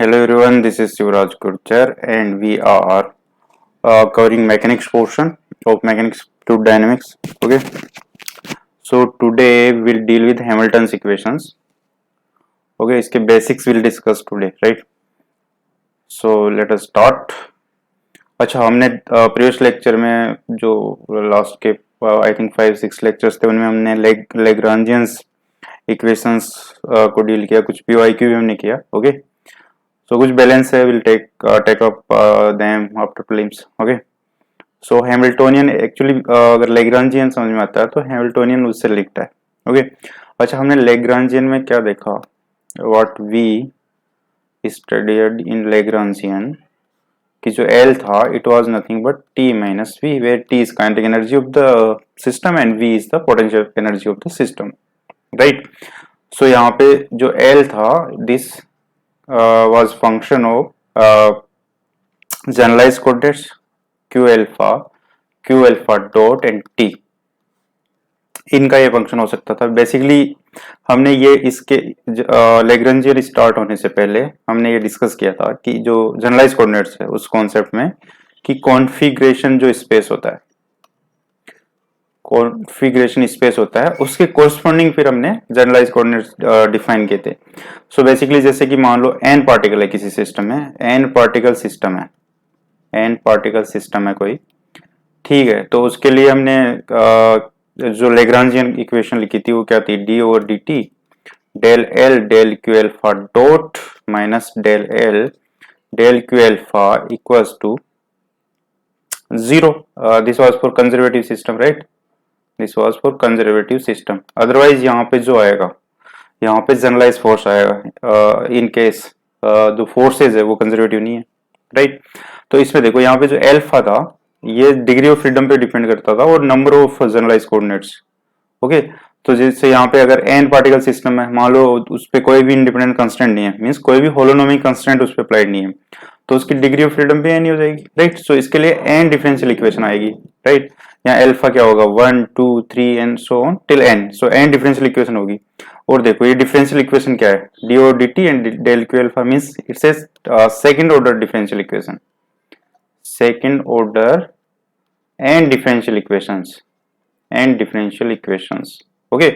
Hello everyone, this is Shivraj Gurjar and we are covering mechanics portion of mechanics to dynamics. Okay, so today we'll deal with Hamilton's equations. Okay, इसके basics we'll discuss today, right? So let us start. अच्छा, हमने previous lecture में जो last के I think 5-6 lectures थे उनमें हमने लेग्रांजियंस equations को डील किया, कुछ PYQ भी हमने किया. ओके, so कुछ बैलेंस है, will take up them after prelims. Okay, so Hamiltonian actually अगर लेग्रांजियन समझ में आता है तो हैमिल्टोनियन उससे लिखता है. ओके, अच्छा हमने लेग्रांजियन में क्या देखा, what we studied in Lagrangian कि जो L था it was nothing but T minus V, where T is kinetic energy of the system and V is the potential energy of the system, right. So यहाँ पे जो L था this was function of generalized coordinates q alpha dot and t. इनका ये function हो सकता था. Basically हमने ये इसके लेग्रेंजियन स्टार्ट होने से पहले हमने ये डिस्कस किया था कि जो जनरलाइज कोऑर्डिनेट्स है उस कॉन्सेप्ट में कि कॉन्फ़िगरेशन जो स्पेस होता है, कॉन्फ़िगरेशन स्पेस होता है उसके कोरस्पॉन्डिंग फिर हमने जनरलाइज कोऑर्डिनेट्स डिफाइन किए थे. सो बेसिकली जैसे कि मान लो n पार्टिकल है किसी सिस्टम में, n पार्टिकल सिस्टम है कोई, ठीक है. तो उसके लिए हमने जो लेग्रांजियन इक्वेशन लिखी थी वो क्या थी, d over dt del l del q alpha dot minus del l del q alpha equals to 0. This was for conservative system, right. This was for conservative system. Otherwise यहाँ पे जो आएगा, यहाँ पे जनरलाइज फोर्स आएगा in case जो forces है वो कंजर्वेटिव नहीं है, राइट. तो इसमें देखो यहाँ पे जो अल्फा था ये डिग्री ऑफ फ्रीडम पे डिपेंड करता था और number of generalise coordinates. Okay, तो जैसे यहाँ पे अगर n पार्टिकल सिस्टम है, मान लो उस पर कोई भी इंडिपेंडेंट कंस्टेंट नहीं है, मींस कोई भी होलोनोमिक कंस्टेंट उस पर अप्लाइड नहीं है, तो उसकी डिग्री ऑफ फ्रीडम भी n हो जाएगी, राइट. सो इसके लिए n डिफरेंशियल इक्वेशन आएगी, राइट. यहाँ अल्फा क्या होगा 1 2 3 and so on till n. So n differential equation होगी. और देखो ये डिफरेंशियल इक्वेशन क्या है, d और dt and del q alpha, means it's a second order differential equation, second order and differential equations. Okay,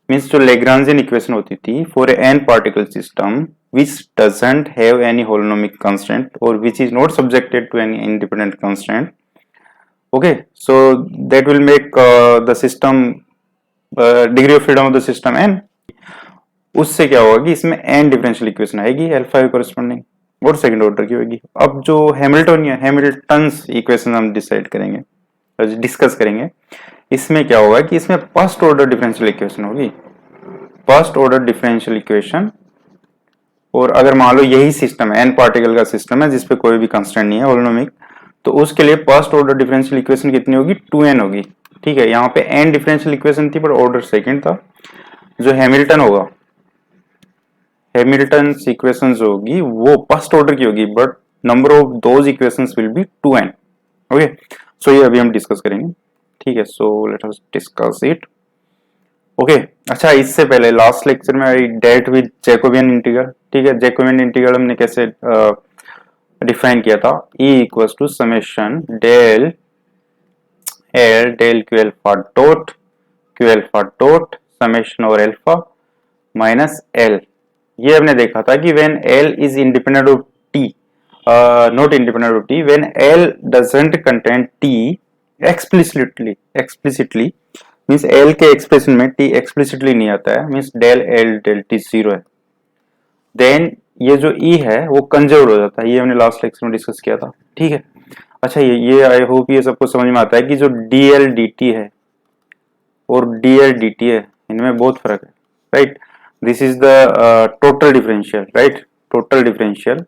means जो Lagrangian equation होती थी for n particle system which doesn't have any holonomic constant or which is not subjected to any independent constant. Okay, so that will make the system degree of freedom of the system n. उससे क्या होगा कि इसमें n differential equation आएगी alpha corresponding और second order की होगी. अब जो हैमिल्टन्स इक्वेशन हम डिस्कस करेंगे, इसमें क्या होगा कि इसमें फर्स्ट ऑर्डर डिफरेंशियल इक्वेशन होगी, फर्स्ट ऑर्डर डिफरेंशियल इक्वेशन. और अगर मान लो यही सिस्टम है, n पार्टिकल का सिस्टम है जिसपे कोई भी कंस्टेंट नहीं है होलोनोमिक, तो उसके लिए फर्स्ट ऑर्डर डिफरेंशियल इक्वेशन कितनी होगी, 2n होगी, ठीक है. यहाँ पे n डिफरेंशियल इक्वेशन थी पर ऑर्डर सेकंड था. जो हैमिल्टन होगा, हैमिल्टन इक्वेशन जो होगी वो फर्स्ट ऑर्डर की होगी but number of those equations will be 2n. Okay, so ये अभी हम डिस्कस करेंगे, ठीक है. So let us discuss it. Okay, अच्छा इससे पहले लास्ट लेक्चर में आई डेट विद जैकोबियन इंटीग्रल, ठीक है. जैकोबियन इंटीग्रल हमने कैसे डिफाइन किया था, E equals to summation del L del Q alpha dot summation और अल्फा माइनस L. ये हमने देखा था कि when L is independent of T, not independent of T, when L doesn't contain T explicitly means L के expression में T explicitly नहीं आता है, means del L del T 0 है, देन ये जो E है वो कंजर्व हो जाता है. ये हमने लास्ट लेक्चर में डिस्कस किया था, ठीक है. अच्छा ये आई होप ये सबको समझ में आता है कि जो dl dt है और dl dt है इनमें बहुत फर्क है, right. This is the total differential, right. Total differential,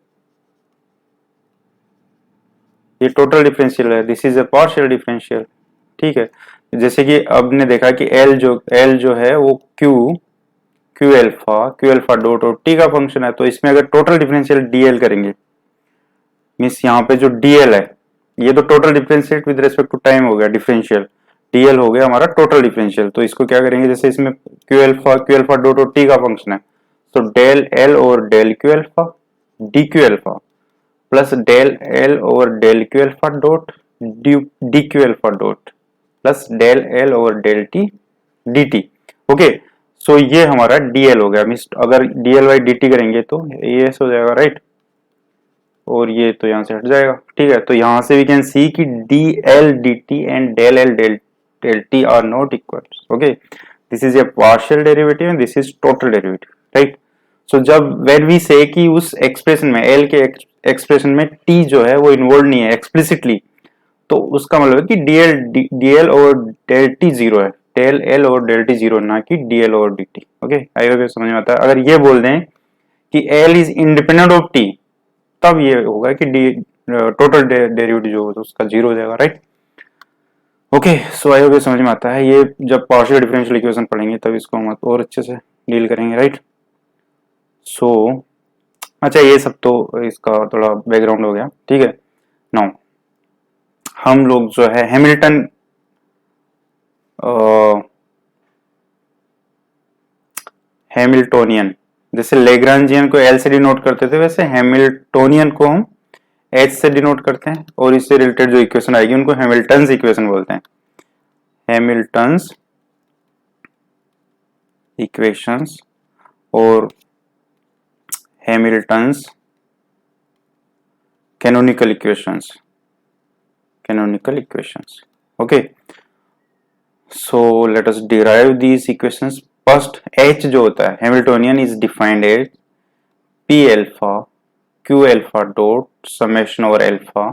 ये टोटल डिफरेंशियल है, this is a partial differential, ठीक है. जैसे कि अब ने देखा कि L जो है वो Q अल्फा डॉट और T का फंक्शन है, तो इसमें अगर टोटल डिफरेंशियल dl करेंगे, मींस यहाँ पे जो dl है ये तो total differential with respect to time हो गया, डिफरेंशियल dl हो गया हमारा टोटल डिफरेंशियल. तो इसको क्या करेंगे, जैसे इसमें Q अल्फा डॉट और T का फंक्शन है, तो डेल L और del Q alpha D Q alpha plus del L over del Q alpha dot D Q alpha dot plus del L over del T D T. Okay, so ये हमारा DL हो गया। Means अगर DL by d T करेंगे तो ये ऐसे हो जाएगा, राइट, और ये तो यहाँ से हट जाएगा। ठीक है, तो यहाँ से वी कैन सी कि D L D T and del L del T are not equal. Okay, this is a partial derivative and this is total derivative, right. So जब व्हेन वी से कि उस एक्सप्रेशन में L के expression में T जो है वो इन्वॉल्व नहीं है एक्सप्लिसिटली, तो उसका मतलब है कि डीएल और डेल टी जीरो है, डेल एल और डेल टी जीरो, ना कि डीएल और d T. Okay, I hope समझ में आता है। अगर ये बोल दें कि L is independent of T, तब ये होगा कि डी टोटल डेरिवेटिव जो होगा उसका जीरो हो जाएगा, right. Okay, so I hope समझ में आता है। ये जब पार्शियल डिफरेंशियल इक्वेशन पढ़ेंगे तब इसको हम और अच्छे से डील करेंगे, राइट। सो अच्छा, ये सब तो इसका थोड़ा बैकग्राउंड हो गया, ठीक है। नाउ हम लोग जो है हैमिल्टोनियन, जैसे लेग्रांजियन को एल से डिनोट करते थे, वैसे हैमिल्टोनियन को हम एच से डिनोट करते हैं, और इससे रिलेटेड जो इक्वेशन आएगी उनको हैमिल्टन्स इक्वेशन बोलते हैं। हैमिल्टन्स इक्वेशंस और Hamilton's canonical equations, canonical equations. Okay, so let us derive these equations. First H जो होता है Hamiltonian is defined as P alpha Q alpha dot summation over alpha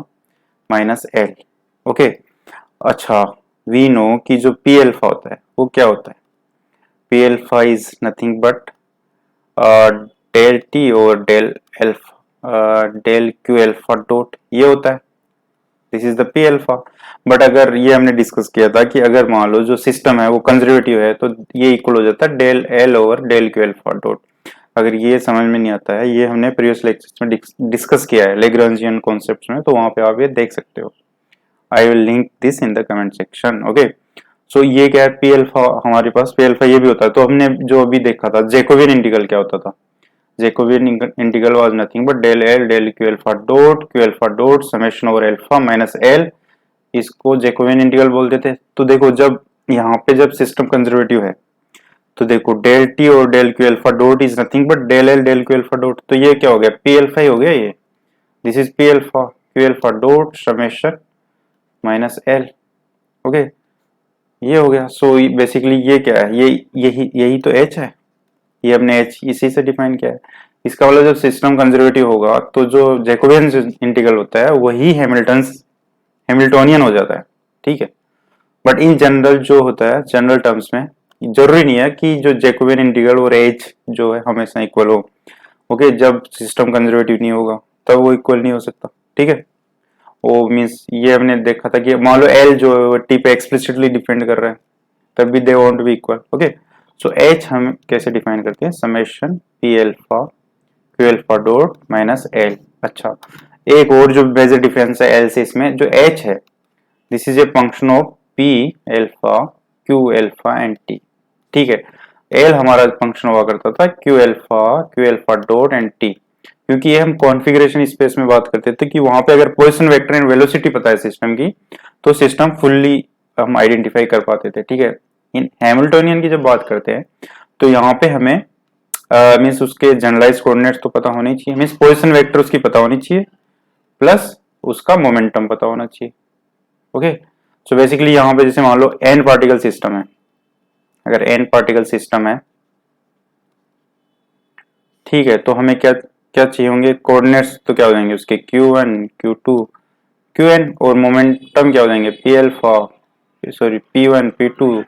minus L. Okay, अच्छा, we know कि जो P alpha होता है वो क्या होता है। P alpha is nothing but del T और del alpha del Q alpha dot, ये होता है, this is the P alpha. But अगर ये हमने डिस्कस किया था कि अगर मान लो जो सिस्टम है वो कंजर्वेटिव है, तो ये इक्वल हो जाता है del L over del Q alpha dot. अगर ये समझ में नहीं आता है, ये हमने प्रीवियस लेक्चर्स में डिस्कस किया है लेग्रांजियन कॉन्सेप्ट्स में, तो वहां पे आप ये देख सकते हो। I will link this in the comment section. Okay, so ये क्या है, पी एल्फा, हमारे पास पी एल्फा ये भी होता है। तो हमने जो अभी देखा था जैकोबियन इंटीग्रल क्या होता था, Jacobian integral was nothing but del L del Q alpha dot summation over alpha minus L, इसको जैकोबियन इंटीग्रल बोलते थे। तो देखो जब यहाँ पे जब सिस्टम कंजर्वेटिव है, तो देखो डेल टी और del Q alpha dot is nothing but del L del Q alpha dot, तो ये क्या हो गया, पी एल्फा ही हो गया ये, this is p alpha Q alpha dot summation minus L. Okay, ये हो गया। सो बेसिकली ये क्या है, ये यही तो एच है, ये हमने एच इसी से डिफाइन किया है। इसका मतलब जब सिस्टम कंजर्वेटिव होगा तो जो जैकोबियन इंटीग्रल होता है वही हैमिल्टोनियन हो जाता है, ठीक है। बट इन जनरल जो होता है, जनरल टर्म्स में जरूरी नहीं है कि जो जैकोबियन इंटीग्रल और एच जो है हमेशा इक्वल हो। ओके, जब सिस्टम कंजर्वेटिव नहीं होगा तब वो इक्वल नहीं हो सकता, ठीक है। वो मीन्स ये हमने देखा था कि मान लो एल जो है वो टी पे एक्सप्लिसिटली डिपेंड कर रहा है, तब भी they want to be equal. Okay, so H हम कैसे डिफाइन करते हैं, summation P alpha Q alpha dot minus L. अच्छा, एक और जो मेजर डिफरेंस है एल से इसमें, जो एच है this is a function of P alpha Q alpha and t, ठीक है। एल हमारा फंक्शन हुआ करता था Q alpha dot and T, क्योंकि ये हम कॉन्फ़िगरेशन स्पेस में बात करते थे कि वहां पे अगर पोजीशन वेक्टर एंड वेलोसिटी पता है सिस्टम की, तो सिस्टम फुल्ली हम आइडेंटिफाई कर पाते थे, ठीक है। इन हैमिल्टोनियन की जब बात करते हैं तो यहाँ पे हमें मीन्स उसके जनरलाइज कोऑर्डिनेट्स तो पता होनी चाहिए, मीन्स पोजीशन वेक्टर उसकी पता होनी चाहिए, प्लस उसका मोमेंटम पता होना चाहिए। ओके, सो बेसिकली यहाँ पे जैसे मान लो n पार्टिकल सिस्टम है, अगर n पार्टिकल सिस्टम है, ठीक है, तो हमें क्या क्या चाहिए होंगे, कोऑर्डिनेट्स तो क्या हो जाएंगे उसके q1 q2 qn, और मोमेंटम क्या हो जाएंगे p alpha sorry p1 p2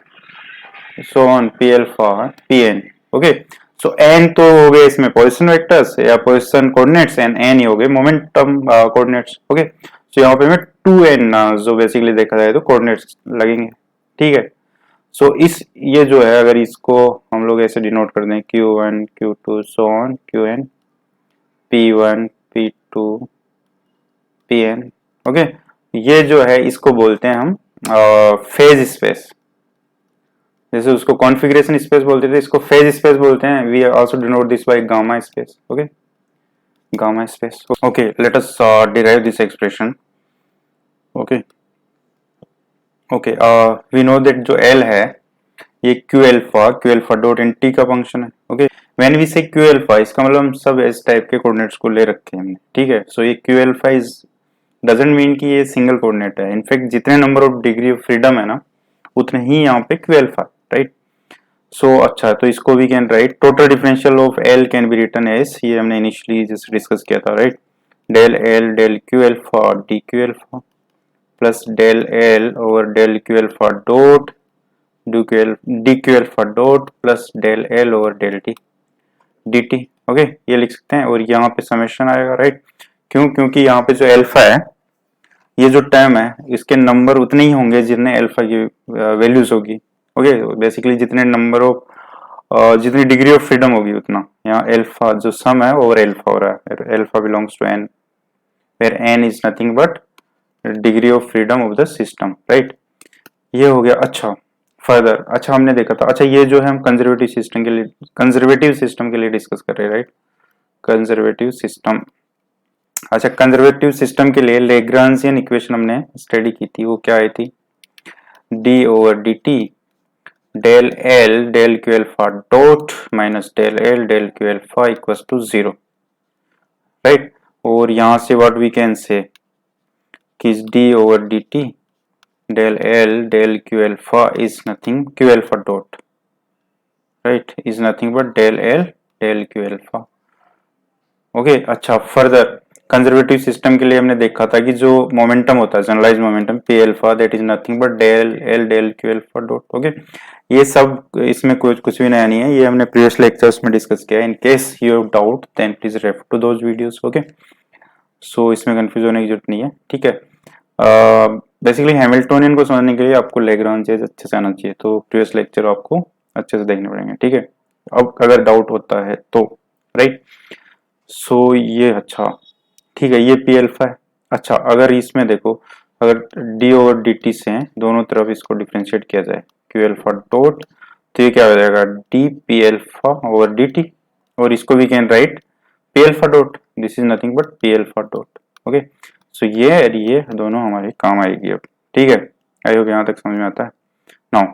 so on p alpha pn। Okay, so n तो हो गए इसमें पोजीशन वेक्टर्स या पोजीशन कोऑर्डिनेट्स, एंड n ही हो गए मोमेंटम कोऑर्डिनेट्स। ओके, सो यहाँ पे हमें 2n जो बेसिकली देखा जाए तो कोऑर्डिनेट्स लगेंगे, ठीक है। सो इस ये जो है अगर इसको हम लोग ऐसे डिनोट कर दें q1 q2 so on qn p1 p2 pn। Okay, ये जो है इसको बोलते हैं हम फेज स्पेस, जैसे उसको कॉन्फ़िगरेशन स्पेस बोलते थे, इसको फेज स्पेस बोलते हैं। We also denote this by gamma space. Okay, gamma space. Okay, let us derive this expression. Okay, we know that जो L है ये Q alpha dot in T का फंक्शन है. ओके, व्हेन वी से Q alpha इसका मतलब हम सब इस टाइप के कोऑर्डिनेट्स को ले रखे हैं हमने. ठीक है, सो ये Q alpha is doesn't mean कि ये सिंगल कोऑर्डिनेट है. इनफैक्ट जितने number of degree of freedom है ना उतने ही यहाँ पे Q alpha, राइट. सो अच्छा, तो इसको we can write total differential of L can be written as, ये हमने इनिशियली जस्ट डिस्कस किया था, right. Del L del Q alpha d Q alpha plus del L over del Q alpha dot d Q alpha dot plus del L over del T dt. Okay, ये लिख सकते हैं और यहाँ पे summation आएगा, राइट. क्यों? क्योंकि यहाँ पे जो अल्फा है, ये जो टर्म है इसके नंबर उतने ही होंगे जितने अल्फा की वैल्यूज होगी. ओके, बेसिकली जितने नंबर ऑफ जितनी डिग्री ऑफ फ्रीडम होगी उतना यहाँ अल्फा जो सम है ओवर अल्फा हो रहा है. Alpha belongs to n where n is nothing but degree of freedom of the system, right. ये हो गया. अच्छा, फर्दर अच्छा हमने देखा था. अच्छा, ये जो है हम कंजर्वेटिव सिस्टम के लिए डिस्कस कर रहे हैं, राइट. Conservative system. अच्छा, कंजर्वेटिव सिस्टम के लिए लैग्रांजियन इक्वेशन हमने स्टडी की थी. वो क्या आई थी? D over d t del L del Q alpha dot minus del L del Q alpha equals to 0, right. और यहां से व्हाट वी कैन से कि d over d t del L del Q alpha is nothing, Q alpha dot, right, is nothing but del L del Q alpha. Okay, अच्छा, further conservative system के लिए हमने देखा था कि जो momentum होता है generalise momentum P alpha that is nothing but del L del Q alpha dot. Okay, ये सब इसमें कुछ भी नया नहीं है, ये हमने प्रीवियस लेक्चर्स में डिस्कस किया है. In case you have doubt then please refer to those videos. Okay, so इसमें कंफ्यूज होने की जरूरत नहीं है. ठीक है, बेसिकली हैमिल्टोनियन को समझने के लिए आपको लैग्रांज अच्छे से आना चाहिए, तो प्रीवियस लेक्चर आपको अच्छे से देखने पड़ेंगे. ठीक है, अब अगर डाउट होता है तो, राइट. सो ये अच्छा, ठीक है, ये पी अल्फा है. अच्छा, अगर इसमें देखो, अगर डी ओवर डी टी से दोनों तरफ इसको डिफ्रेंशिएट किया जाए क्यू अल्फा डॉट, तो ये क्या हो जाएगा? D p alpha over d t, और इसको we can write p alpha dot, this is nothing but p alpha dot. Okay, so ये दोनों हमारे काम आएगी अब. ठीक है, आई होप यहाँ तक समझ में आता है. नाउ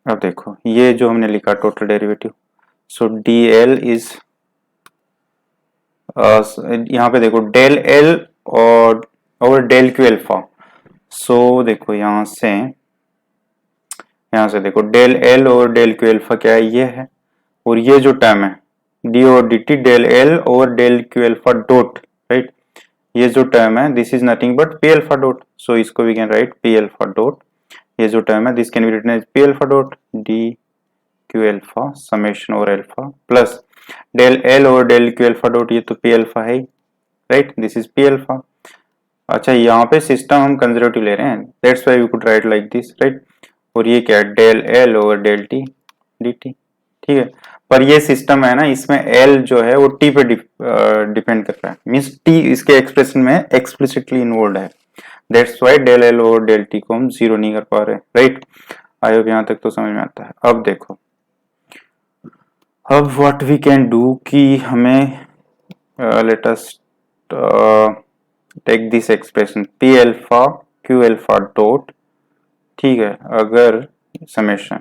अब देखो, ये जो हमने लिखा total derivative, so D L is यहाँ पे देखो डेल एल और डेल क्यू एल्फा. सो देखो यहाँ से देखो डेल एल और डेल क्यू एल्फा क्या है? ये है. और ये जो टर्म है डी और डी टी डेल एल और del Q alpha dot, right, ये जो टर्म है this is nothing but p alpha dot. So इसको we can write p alpha dot. ये जो टर्म है this can be written as P alpha dot D q alpha summation over alpha plus del l और del Q alpha dot, ये तो p alpha है, right, this is p alpha. अच्छा, यहाँ पे सिस्टम हम कंजर्वेटिव ले रहे हैं, that's why we could write like this, right. और ये क्या है? Del L over del T D t. ठीक है, पर ये सिस्टम है ना, इसमें एल जो है वो टी पे डिपेंड कर रहा है, मीन्स टी इसके एक्सप्रेशन में एक्सप्लिसिटली इन्वॉल्व है. That's why del L over del t को हम जीरो नहीं कर पा रहे, राइट. आई होप यहाँ तक तो समझ में आता है. अब देखो, अब व्हाट वी कैन डू कि हमें let us take this expression p alpha q alpha dot. ठीक है, अगर समेशन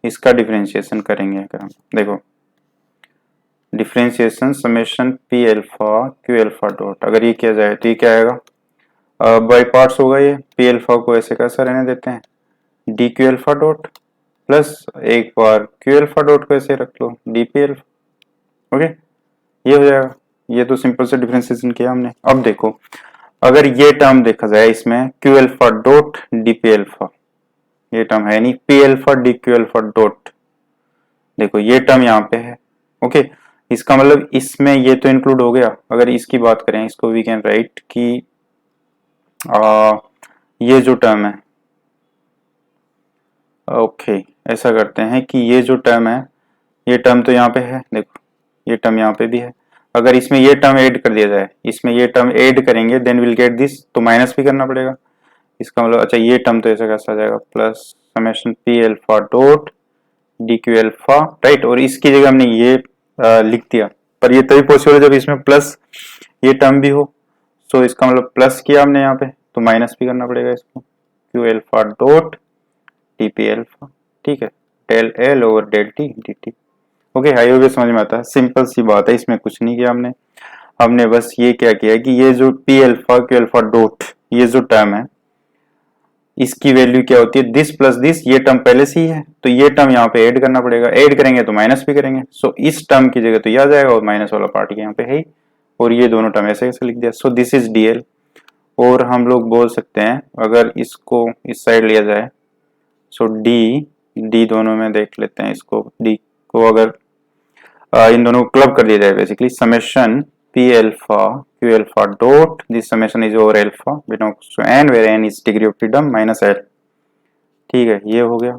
इसका डिफरेंशिएशन करेंगे, अगर हम देखो differentiation summation p alpha q alpha dot, अगर ये किया जाए तो ये क्या आएगा? बाई पार्ट्स होगा. ये पी अल्फा को ऐसे कैसा रहने देते हैं D Q alpha dot plus एक बार क्यू अल्फा डॉट को ऐसे रख लो डी पी अल्फा. ओके, ये हो जाएगा. ये तो सिंपल से डिफरेंशिएशन किया हमने. अब देखो, अगर ये टर्म देखा जाए इसमें Q alpha dot d p alpha, ये टर्म है नहीं P alpha D Q alpha dot, देखो ये टर्म यहाँ पे है. ओके, इसका मतलब इसमें ये तो इंक्लूड हो गया. अगर इसकी बात करें, इसको वी कैन राइट कि ये जो टर्म है, ओके, ऐसा करते हैं कि ये जो टर्म है, ये टर्म तो यहाँ पे है, देखो ये टर्म यहाँ पे भी है. अगर इसमें ये टर्म ऐड कर दिया जाए, इसमें ये टर्म ऐड करेंगे देन विल गेट दिस, तो माइनस भी करना पड़ेगा. इसका मतलब अच्छा, ये टर्म तो ऐसा कैसा आ जाएगा plus summation p alpha dot D Q alpha, right. और इसकी जगह हमने ये लिख दिया, पर ये तभी पॉसिबल है जब इसमें प्लस ये टर्म भी हो। सो इसका मतलब प्लस किया हमने यहाँ पे तो माइनस भी करना पड़ेगा इसको, q alpha dot d p alpha, ठीक है, del L over del T D T. Okay, हाई हो गया, समझ में आता है, सिंपल सी बात है, इसमें कुछ नहीं किया हमने। हमने बस ये क्या किया कि ये जो P alpha Q alpha dot ये जो टर्म है इसकी वैल्यू क्या होती है, दिस प्लस दिस, ये टर्म पहले से ही है तो ये टर्म यहाँ पे ऐड करना पड़ेगा, ऐड करेंगे तो माइनस भी करेंगे। सो इस टर्म की जगह तो यह आ जाएगा और माइनस वाला पार्ट यहाँ पे है ही, और ये दोनों टर्म ऐसे कैसे लिख दिया। सो दिस इज डीएल, और हम लोग बोल सकते हैं अगर इसको इस साइड लिया जाए, सो डी डी दोनों में देख लेते हैं, इसको डी को अगर इन दोनों को क्लब कर दिया जाए basically, summation P alpha Q alpha dot this summation is over alpha belongs to n where n is degree of freedom minus l, ठीक है, ये हो गया।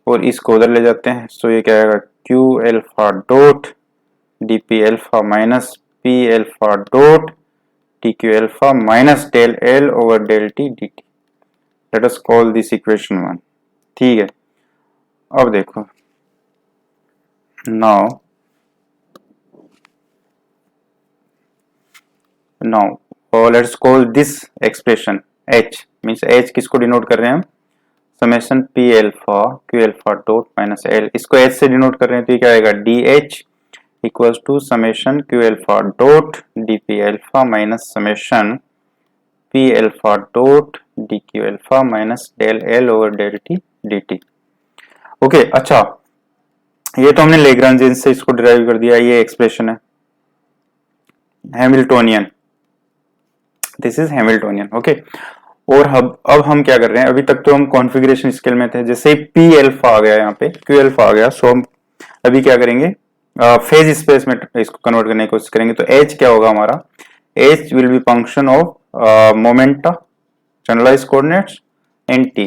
और इसको उधर ले जाते हैं, सो ये क्या आएगा, q alpha dot d p alpha minus p alpha dot t q alpha minus del L over del T D t. Let us call this equation 1, ठीक है। अब देखो, now let's call this expression h, means h किसको denote कर रहे हैं हम, summation P alpha Q alpha dot minus L, इसको h से डिनोट कर रहे हैं तो ये क्या आएगा, d H equals to summation q alpha dot d p alpha minus summation P alpha dot D q alpha minus del L over del T D T. Okay, अच्छा, ये तो हमने लेग्रांजियन से इसको डिराइव कर दिया, ये एक्सप्रेशन है Hamiltonian, this is Hamiltonian. Okay, और अब हम क्या कर रहे हैं, अभी तक तो हम कॉन्फ़िगरेशन स्केल में थे, जैसे पी एल्फा आ गया यहाँ पे क्यू एल्फा आ गया, सो हम अभी क्या करेंगे, फेज स्पेस में इसको कन्वर्ट करने की कोशिश करेंगे। तो एच क्या होगा हमारा, h will be function of momenta generalize coordinates and t,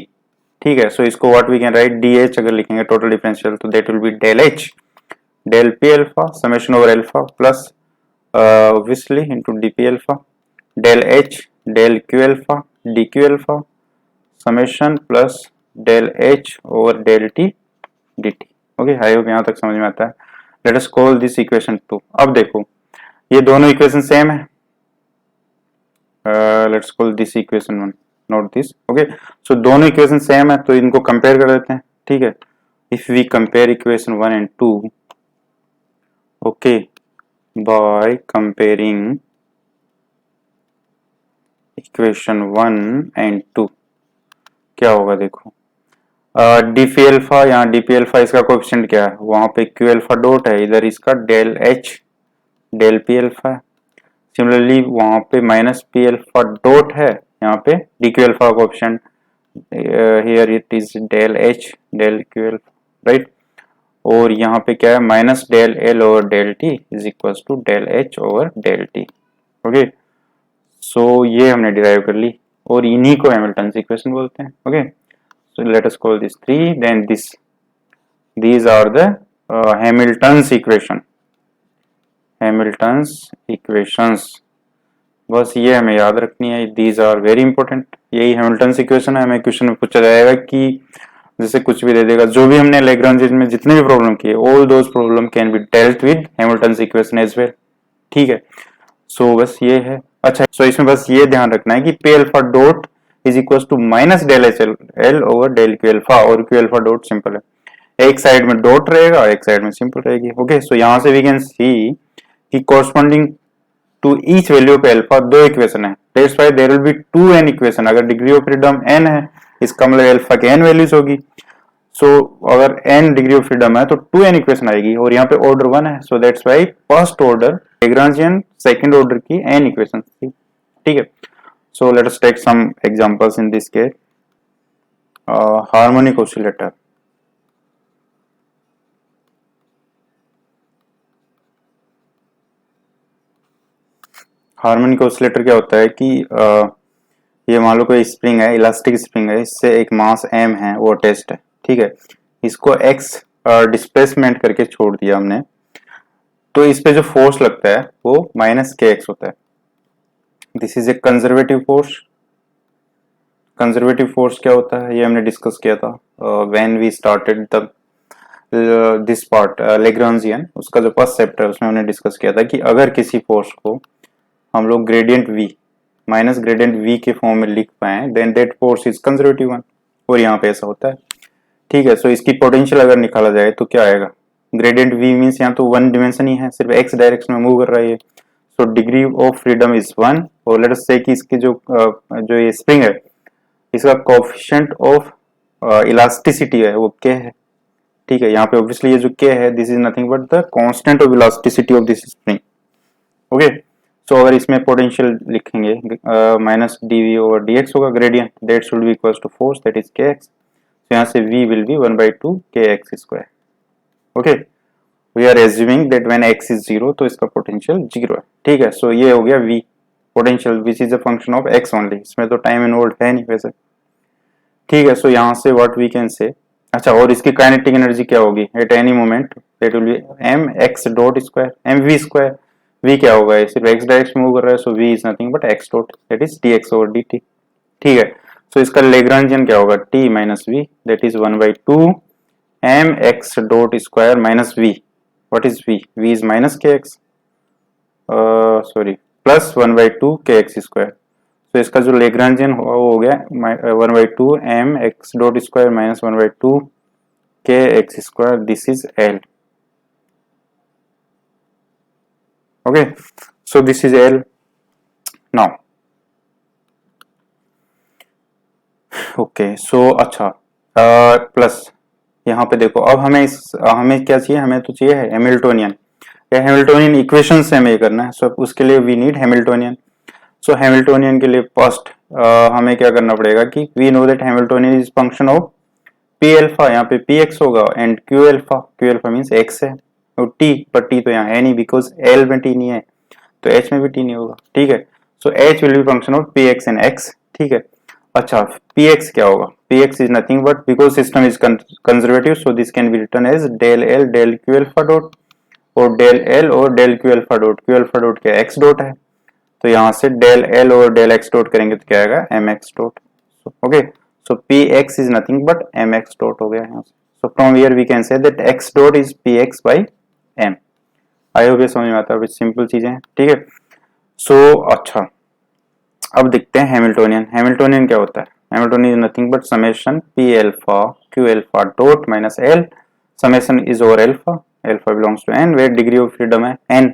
ठीक है। सो इसको what we can write, d h अगर लिखेंगे टोटल डिफरेंशियल तो that will be del h del p alpha summation over alpha plus obviously into d p alpha del h del Q alpha d q alpha summation plus del h over del T D T. Okay, I hope यहाँ तक समझ में आता है। Let us call this equation 2। अब देखो ये दोनों इक्वेशन सेम है, let's call this equation 1, note this. Okay, so दोनों इक्वेशन सेम है तो इनको कंपेयर कर देते हैं, ठीक है। If we compare equation 1 and 2, okay, by comparing equation 1 and 2 क्या होगा, देखो डी पी एल्फा, यहाँ डी पी एल्फा इसका कोएफिशिएंट क्या है, वहां पे क्यू एल्फा डॉट है, इधर इसका del h del p alpha है। सिमिलरली वहां पे माइनस पी एल्फा डॉट है, यहाँ पे d q alpha coefficient, here it is del h del Q alpha, right. और यहाँ पे क्या है, minus del L over del t is equal to del h over del t. Okay, so ये हमने डिराइव कर ली और इन्हीं को हैमिल्टन इक्वेशन बोलते हैं। Okay, so let us call this 3, then these are the Hamilton's equations। बस ये हमें याद रखनी है, these are very important। यही हैमिल्टन इक्वेशन है। हमें क्वेश्चन में पूछा जाएगा कि जैसे कुछ भी दे देगा, जो भी हमने लैग्रांज में जितने भी प्रॉब्लम किए, all those problem can be dealt with Hamilton equation as well, ठीक है। सो बस ये है। अच्छा, सो इसमें बस ये ध्यान रखना है कि p alpha dot is equal to minus del h l over del Q alpha, और क्यू एल्फा डॉट सिंपल है, एक साइड में डॉट रहेगा एक साइड में सिंपल रहेगी। ओके, सो यहां से वी कैन सी कि कॉरस्पॉन्डिंग टू ईच वैल्यू पे एल्फा दो इक्वेशन है, that's why there will be two n equation. अगर डिग्री ऑफ फ्रीडम एन है, इसका मतलब एल्फा के एन वैल्यूज होगी। सो अगर एन डिग्री ऑफ फ्रीडम है तो टू एन इक्वेशन आएगी, और यहाँ पे ऑर्डर 1 है, so that's why first order Lagrangian second order की एन इक्वेशन थी, ठीक है। So let us take some examples in this case. Harmonic oscillator. Harmonic oscillator क्या होता है कि ये मान लो कोई स्प्रिंग है, इलास्टिक स्प्रिंग है, इससे एक मास m है, वो टेस्ट है, ठीक है। इसको x डिस्प्लेसमेंट करके छोड़ दिया हमने, तो इस पे जो फोर्स लगता है वो माइनस के एक्स होता है। This is a conservative force. Conservative force क्या होता है ये हमने डिस्कस किया था when we started the this part Lagrangian, उसका जो फर्स्ट चैप्टर उसमें हमने डिस्कस किया था कि अगर किसी फोर्स को हम लोग gradient v minus gradient v के फॉर्म में लिख पाए then that force is conservative one, और यहाँ पे ऐसा होता है। ठीक है, सो इसकी पोटेंशियल अगर निकाला जाए तो क्या आएगा, ग्रेडियंट v मींस यहाँ तो वन डिमेंशन ही है, सिर्फ x डायरेक्शन में मूव कर रहा है, so degree of freedom is 1, और लेट अस से कि इसकी जो ये स्प्रिंग है इसका कोएफिशिएंट ऑफ इलास्टिसिटी है वो k है। ठीक है, यहाँ पे ऑब्वियसली ये जो k है this is nothing but the constant of elasticity of this spring. Okay, so अगर इसमें पोटेंशियल लिखेंगे माइनस dv ओवर dx होगा, gradient that should be equals to force that is kx, तो यहाँ से v will be 1/2 kx square. Okay, we are assuming that when x is 0 तो इसका potential 0 है। ठीक है, सो ये हो गया v potential which is a function of x only, इसमें तो टाइम इन्वॉल्व है नहीं वैसे। ठीक है, सो यहाँ से व्हाट वी कैन से, अच्छा और इसकी काइनेटिक एनर्जी क्या होगी at any moment, that will B m x dot square m v square, v क्या होगा, ये सिर्फ x डायरेक्शन मूव कर रहा है, सो v is nothing but x dot that is dx over dt। ठीक है, सो इसका लेग्रांजियन क्या होगा, t minus v that is 1/2 m x dot square minus v, what is v, v is minus kx sorry plus 1/2 kx square, तो इसका जो Lagrangian हो गया 1/2 m x dot square minus 1/2 kx square, this is L। Okay, so this is L now. Okay, सो अच्छा plus यहाँ पे देखो, अब हमें क्या चाहिए, हमें तो चाहिए है हैमिल्टोनियन, या हैमिल्टोनियन इक्वेशन से हमें ये करना है, सो उसके लिए we need Hamiltonian. So Hamiltonian के लिए फर्स्ट हमें क्या करना पड़ेगा कि we know that Hamiltonian is function of p alpha, यहाँ पे पी एक्स होगा and q alpha means x है, और टी पर टी तो यहाँ है नहीं बिकॉज एल में टी नहीं है तो एच में भी टी नहीं होगा। ठीक है, so h will be function of p x and x. ठीक है, अच्छा पी एक्स क्या होगा, p x is nothing but because system is conservative so this can be written as del L del Q alpha dot, और del l और del Q alpha dot क्या x dot है, तो यहाँ से del l और del x dot करेंगे तो क्या आएगा m x dot. Okay, so p x is nothing but m x dot हो गया यहाँ से, so from here we can say that x dot is p x by m. I hope ये समझ में आता है, सिंपल चीजें हैं। ठीक है, सो अच्छा अब देखते हैं हैमिल्टोनियन। हैमिल्टोनियन क्या होता है, Hamiltonian is nothing but summation p alpha q alpha dot minus l, summation is over alpha, alpha belongs to n, where degree of freedom है एन,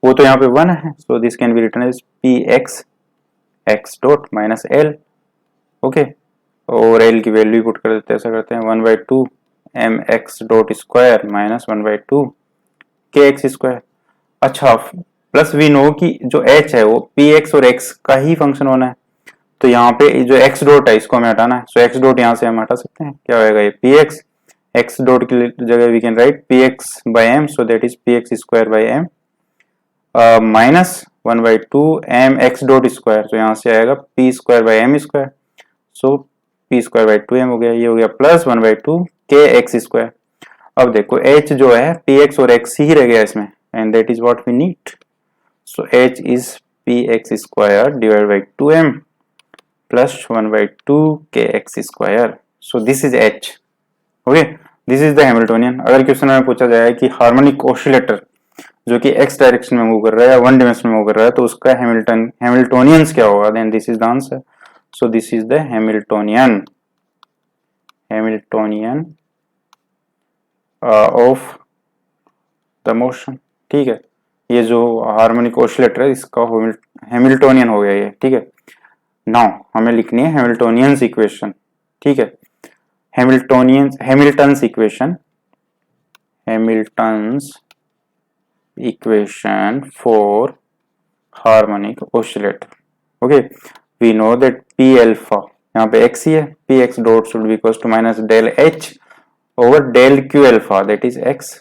वो तो यहाँ पे 1 है, so this can be written as p x x dot minus L. Okay, और l की value put कर देते हैं, ऐसा करते हैं 1/2 m x dot square minus 1/2 k x square. अच्छा प्लस वी नो कि जो h है वो पी एक्स और x का ही फंक्शन होना है, तो यहाँ पे जो x डॉट है इसको हमें हटाना है, सो x डॉट यहाँ से हम हटा सकते हैं, क्या होगा ये पी एक्स, x डॉट की जगह we can write p x by m, so that is p x square by m minus 1/2 m x dot square, तो यहाँ से आएगा p square by m square, so p square by 2m हो गया, ये हो गया प्लस 1/2 के एक्स स्क्वायर। अब देखो h जो है पी एक्स और x ही रह गया इसमें and that is what we need, so h is p x square divide by 2m plus 1/2 k x square, so this is h। Okay, this is the Hamiltonian. अगर question में पूछा जाए कि हार्मोनिक ऑसिलेटर जो कि x direction में move कर रहा है या वन डायमेंशन में मूव कर रहा है तो उसका हैमिल्टोनियंस क्या होगा, then this is the answer, so this is the Hamiltonian of the motion. ठीक है, ये जो हार्मोनिक ऑसिलेटर है इसका हैमिल्टोनियन हो गया ये। ठीक है, नाउ हमें लिखनी है हैमिल्टोनियंस इक्वेशन। ठीक है, Hamilton's equation for harmonic oscillator. Okay, we know that p alpha यहाँ पे x ही है, p x dot should be equal to minus del h over del Q alpha that is x,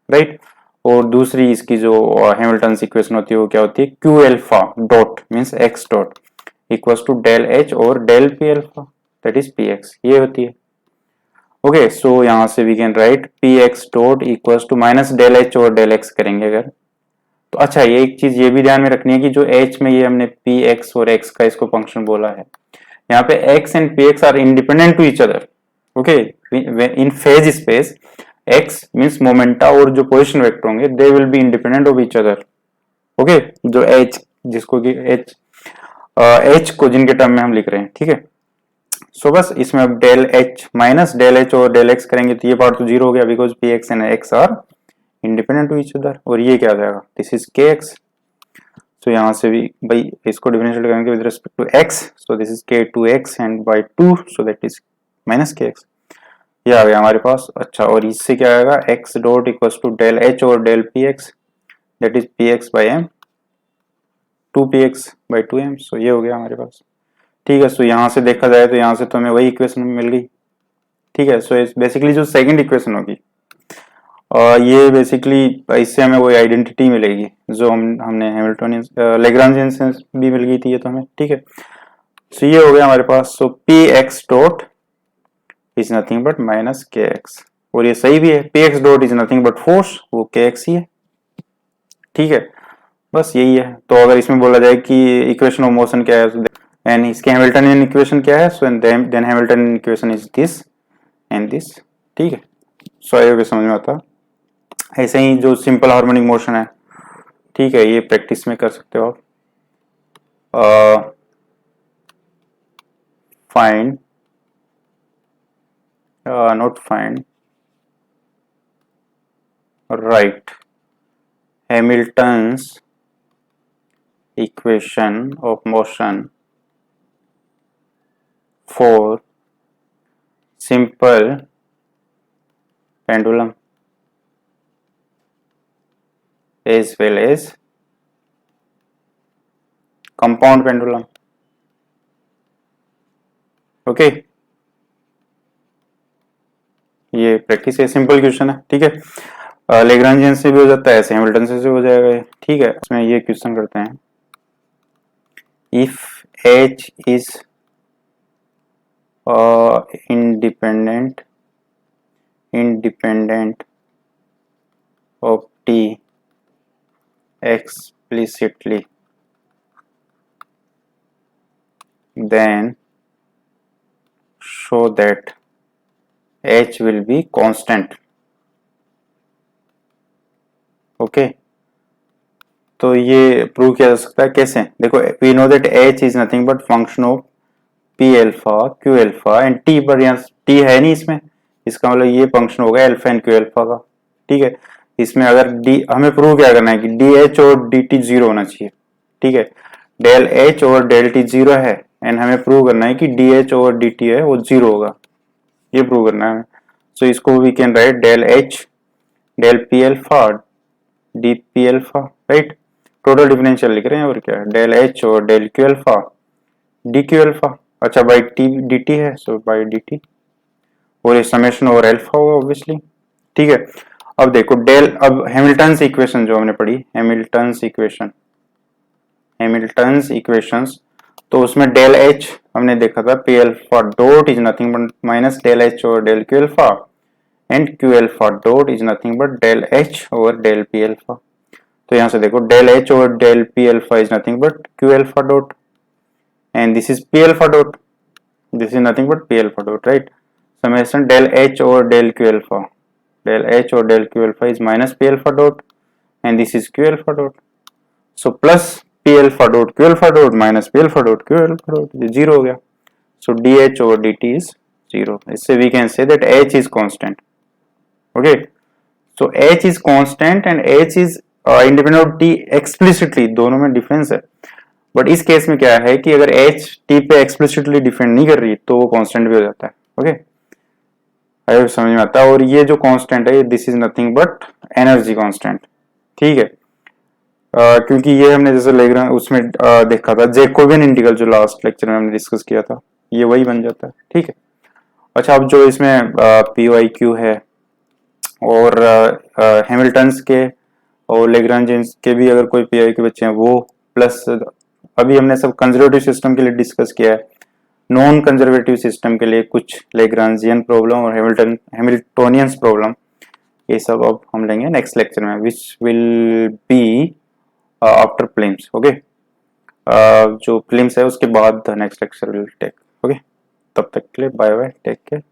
right. और दूसरी इसकी जो हैमिल्टन्स इक्वेशन होती है वो क्या होती है, q alpha dot means x dot equal to del h और del p alpha that is p x, ये होती है। ओके, सो यहाँ से we can write p x dot equal to minus del h और डेल एक्स करेंगे अगर तो। अच्छा, ये एक चीज ये भी ध्यान में रखनी है कि जो h में ये हमने पी एक्स और x का इसको फंक्शन बोला है, यहाँ पे x and p x are independent to each other. Okay, in phase space x means momenta और जो पोजिशन वेक्टर होंगे they will be independent of each other. Okay, जो h जिसको कि h को जिनके टर्म में हम लिख रहे हैं, ठीक है। सो बस इसमें अब del h minus del h और डेल x करेंगे तो ये पार्ट तो जीरो हो गया because p x and x are independent to each other. और ये क्या आ जाएगा, this is k x. So यहाँ से भी भाई इसको डिफरेंशिएट करेंगे with respect to x, so this is k two x and by two, so that is minus k x. ये आ गया हमारे पास। अच्छा, और इससे क्या आएगा, x dot equals to del h और del p x, that is p x by m, two p x by two m. So ये हो गया हमारे पास, ठीक है। सो यहाँ से देखा जाए तो यहाँ से तो हमें वही इक्वेशन मिल गई, ठीक है। सो बेसिकली जो सेकंड इक्वेशन होगी ये बेसिकली इससे हमें वही आइडेंटिटी मिलेगी जो हमने हैमिल्टनियन लैग्रांजियन से भी मिल गई थी ये तो हमें, ठीक है। सो ये हो गया हमारे पास। So p x dot is nothing but minus k x, और ये सही भी है, p x dot is nothing but force, वो के एक्स ही है, ठीक है। बस यही है। तो अगर इसमें बोला जाए कि इक्वेशन ऑफ मोशन क्या है एंड इसके हैमिल्टनियन इक्वेशन क्या है, so then Hamiltonian equation is this and this, ठीक है। सो आई होप समझ में आता। ऐसे ही जो सिंपल हार्मोनिक मोशन है, ठीक है, ये प्रैक्टिस में कर सकते हो आप। Find not find, right Hamilton's equation of motion for simple pendulum as well as compound pendulum. Okay, ये प्रैक्टिस है, सिंपल क्वेश्चन है, ठीक है। लेग्रांजियन से भी हो जाता है, ऐसे हैमिल्टन से हो जाएगा ये, ठीक है। इसमें ये क्वेश्चन करते हैं, if h is independent of t explicitly, then show that h will be constant. Okay, तो ये प्रूव किया जा सकता है कैसे, देखो we know that h is nothing but function of p alpha q alpha and t, पर यहाँ t है नहीं इसमें, इसका मतलब ये फंक्शन होगा अल्फा एंड q अल्फा का, ठीक है। इसमें अगर d, हमें प्रूव क्या करना है कि dh और dt जीरो होना चाहिए, ठीक है। डेल h और डेल t जीरो है एंड हमें प्रूव करना है कि dh और dt है वो जीरो होगा, ये प्रूव करना है। सो इसको we can write del h del p alpha d p alpha, right. Total differential लिख रहे हैं और क्या है, डेल एच और del Q alpha D Q alpha, अच्छा बाई टी डी टी है, सो बाई डी टी, और ये समेशन ओवर अल्फा होगा ऑब्वियसली, ठीक है। अब देखो डेल, अब हैमिल्टन्स इक्वेशन जो हमने पढ़ी, हैमिल्टन्स इक्वेशंस, तो उसमें डेल एच हमने देखा था p alpha dot is nothing but minus del h और del Q alpha, and q alpha dot is nothing but del h over del p alpha. तो यहां से देखो del h over del p alpha is nothing but q alpha dot, and this is p alpha dot, this is nothing but p alpha dot, right. Summation del h over del Q alpha, del h और del Q alpha is minus p alpha dot and this is q alpha dot, so plus p alpha dot q alpha dot minus p alpha dot q alpha dot, ये zero हो गया। So d h over d t is zero, इससे we can say that h is constant, okay, so h is constant and h is independent of t explicitly, दोनों में difference है, but इस case में क्या है कि अगर h t पे एक्सप्लिसिटली डिपेंड नहीं कर रही तो वो कांस्टेंट भी हो जाता है, ओके। आई समझ में आता है। और ये जो कांस्टेंट है, this is nothing but energy constant, ठीक है। क्योंकि ये हमने जैसे लेग्रांज उसमें देखा था जैकोबियन इंटीग्रल, जो लास्ट लेक्चर में हमने डिस्कस किया था, ये वही बन जाता है, ठीक है। अच्छा, अब जो इसमें पी वाई क्यू है और हैमिल्टन्स के और लेग्रांजियंस के भी अगर कोई पीआई के बच्चे हैं वो, प्लस अभी हमने सब कंजर्वेटिव सिस्टम के लिए डिस्कस किया है, नॉन कंजर्वेटिव सिस्टम के लिए कुछ लेग्रांजियन प्रॉब्लम और हैमिल्टोनियंस प्रॉब्लम, ये सब अब हम लेंगे नेक्स्ट लेक्चर में, which will be after prelims, okay. जो प्रीलिम्स है उसके बाद next lecture will take, okay. तब तक के लिए बाय बाय, टेक केयर।